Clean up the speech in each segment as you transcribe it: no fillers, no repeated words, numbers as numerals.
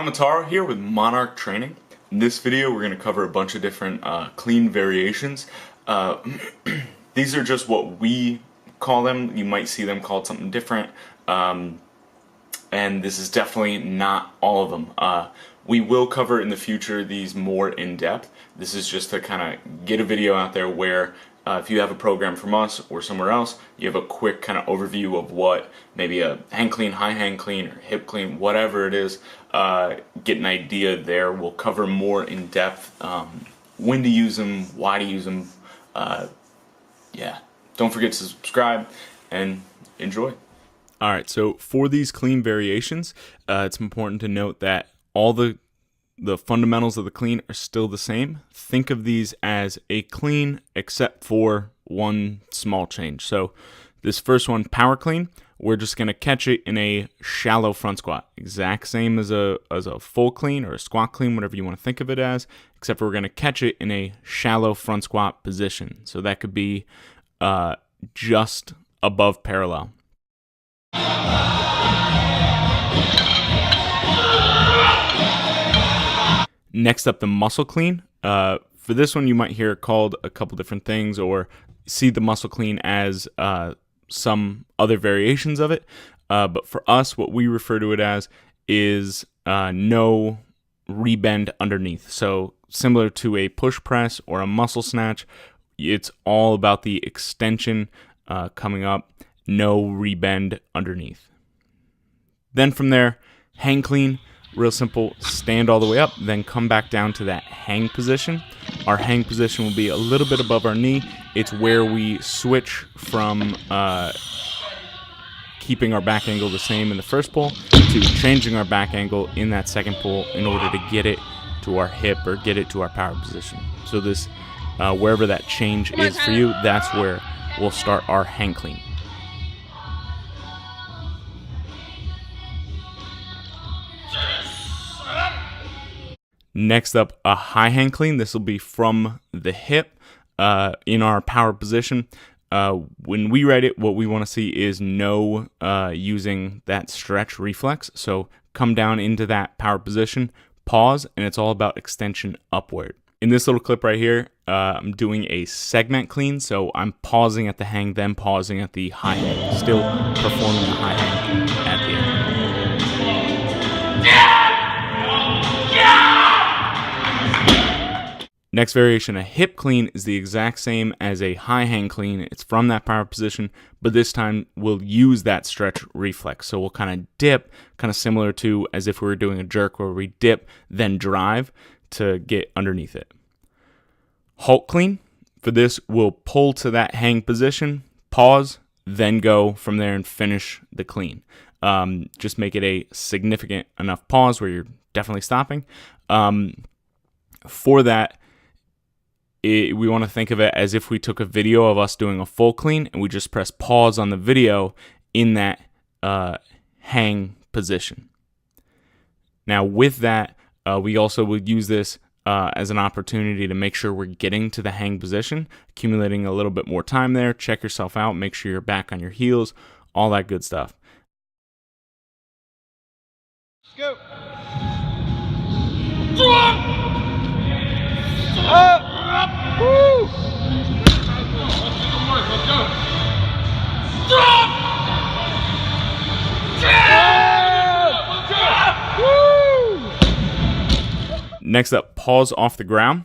Kamataro here with Monarch Training. In this video we're going to cover a bunch of different clean variations. These are just what we call them. You might see them called something different, and this is definitely not all of them. We will cover in the future these more in depth. This is just to kind of get a video out there where if you have a program from us or somewhere else, you have a quick kind of overview of what maybe a hang clean, high hang clean, or hip clean, whatever it is, get an idea there. We'll cover more in depth when to use them, why to use them. Yeah, don't forget to subscribe and enjoy. Alright, so for these clean variations, it's important to note that all the fundamentals of the clean are still the same. Think of these as a clean except for one small change. So this first one, power clean, we're just going to catch it in a shallow front squat. Exact same as a full clean or a squat clean, whatever you want to think of it as, except for we're going to catch it in a shallow front squat position. So that could be just above parallel. Next up, the muscle clean. For this one, you might hear it called a couple different things or see the muscle clean as some other variations of it. But for us, what we refer to it as is no rebend underneath. So similar to a push press or a muscle snatch, it's all about the extension coming up, no rebend underneath. Then from there, hang clean. Real simple, stand all the way up, then come back down to that hang position. Our hang position will be a little bit above our knee. It's where we switch from keeping our back angle the same in the first pull to changing our back angle in that second pull in order to get it to our hip or get it to our power position. So this, wherever that change is for you, that's where we'll start our hang clean. Next up, a high hang clean. This will be from the hip in our power position. When we write it, what we want to see is no using that stretch reflex. So come down into that power position, pause, and it's all about extension upward. In this little clip right here, I'm doing a segment clean. So I'm pausing at the hang, then pausing at the high hang, still performing the high hang at the end. Next variation, a hip clean, is the exact same as a high hang clean. It's from that power position, but this time we'll use that stretch reflex. So we'll kind of dip, kind of similar to as if we were doing a jerk where we dip, then drive to get underneath it. Halt clean, for this, we'll pull to that hang position, pause, then go from there and finish the clean. Just make it a significant enough pause where you're definitely stopping. For that, we want to think of it as if we took a video of us doing a full clean and we just press pause on the video in that hang position. Now with that, we also would use this as an opportunity to make sure we're getting to the hang position, accumulating a little bit more time there, check yourself out, make sure you're back on your heels, all that good stuff. Let's go. Up. Woo! Let's go. Next up, pause off the ground.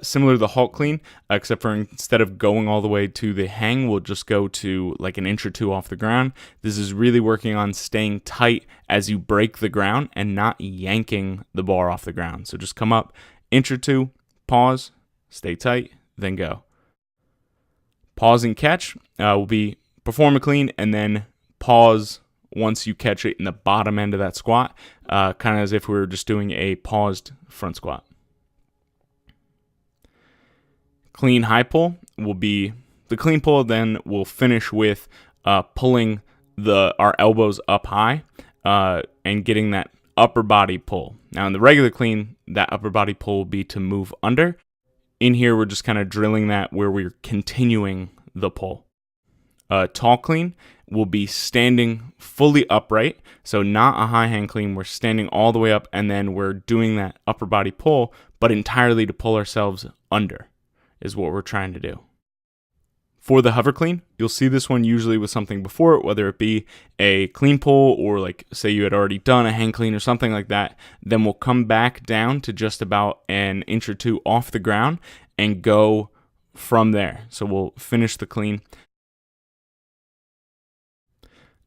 Similar to the halt clean, except for instead of going all the way to the hang, we'll just go to like an inch or two off the ground. This is really working on staying tight as you break the ground and not yanking the bar off the ground. So just come up, inch or two, pause, stay tight, then go. Pause and catch will be perform a clean and then pause once you catch it in the bottom end of that squat, kind of as if we were just doing a paused front squat. Clean high pull will be the clean pull, then we'll finish with pulling our elbows up high and getting that upper body pull. Now in the regular clean, that upper body pull will be to move under. In here, we're just kind of drilling that where we're continuing the pull. Tall clean will be standing fully upright, so not a high hand clean. We're standing all the way up, and then we're doing that upper body pull, but entirely to pull ourselves under is what we're trying to do. For the hover clean, you'll see this one usually with something before it, whether it be a clean pull or like say you had already done a hang clean or something like that. Then we'll come back down to just about an inch or two off the ground and go from there. So we'll finish the clean.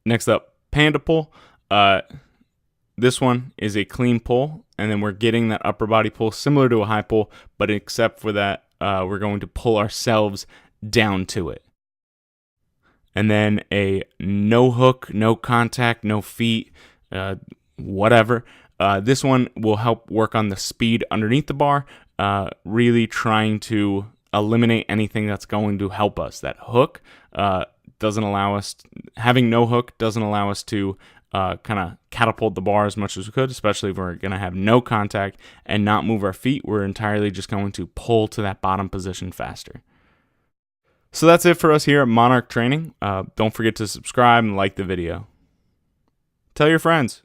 Next up, panda pull. This one is a clean pull, and then we're getting that upper body pull similar to a high pull, but except for that, we're going to pull ourselves down to it. And then a no hook, no contact, no feet, whatever. This one will help work on the speed underneath the bar, really trying to eliminate anything that's going to help us. That hook doesn't allow us, having no hook doesn't allow us to kind of catapult the bar as much as we could, especially if we're going to have no contact and not move our feet. We're entirely just going to pull to that bottom position faster. So that's it for us here at Monarch Training. Don't forget to subscribe and like the video. Tell your friends.